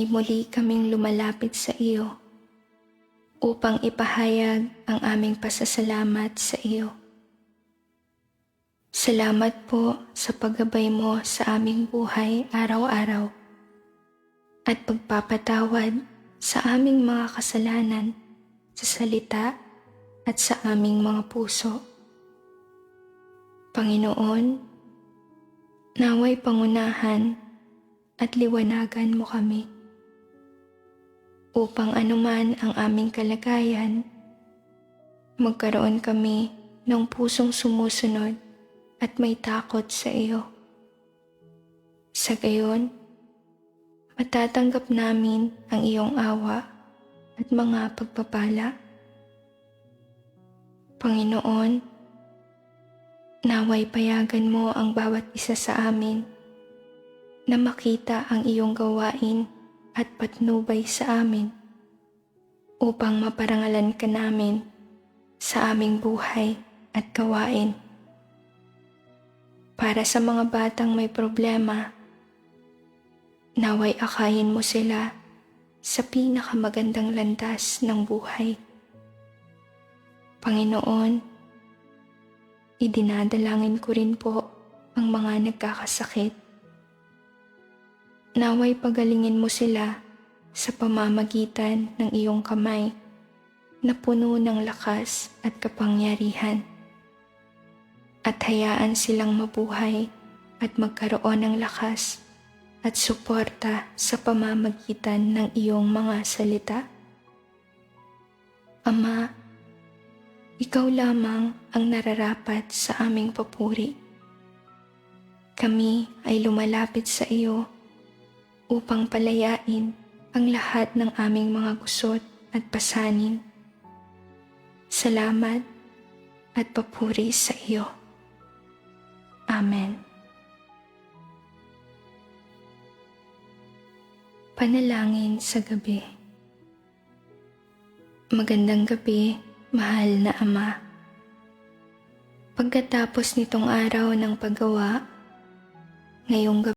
ay muli kaming lumalapit sa iyo upang ipahayag ang aming pasasalamat sa iyo. Salamat po sa paggabay mo sa aming buhay araw-araw at pagpapatawad sa aming mga kasalanan sa salita at sa aming mga puso. Panginoon, naway pangunahan at liwanagan mo kami upang anuman ang aming kalagayan, magkaroon kami ng pusong sumusunod at may takot sa iyo. Sa gayon, matatanggap namin ang iyong awa at mga pagpapala. Panginoon, naway payagan mo ang bawat isa sa amin na makita ang iyong gawain at patnubay sa amin upang maparangalan ka namin sa aming buhay at gawain. Para sa mga batang may problema, naway akayin mo sila sa pinakamagandang landas ng buhay. Panginoon, idinadalangin ko rin po ang mga nagkakasakit. Naway pagalingin mo sila sa pamamagitan ng iyong kamay na puno ng lakas at kapangyarihan. At hayaan silang mabuhay at magkaroon ng lakas at suporta sa pamamagitan ng iyong mga salita. Ama, ikaw lamang ang nararapat sa aming papuri. Kami ay lumalapit sa iyo upang palayain ang lahat ng aming mga gusot at pasanin. Salamat at papuri sa iyo. Amen. Panalangin sa gabi. Magandang gabi, mahal na Ama. Pagkatapos nitong araw ng paggawa, ngayong gabi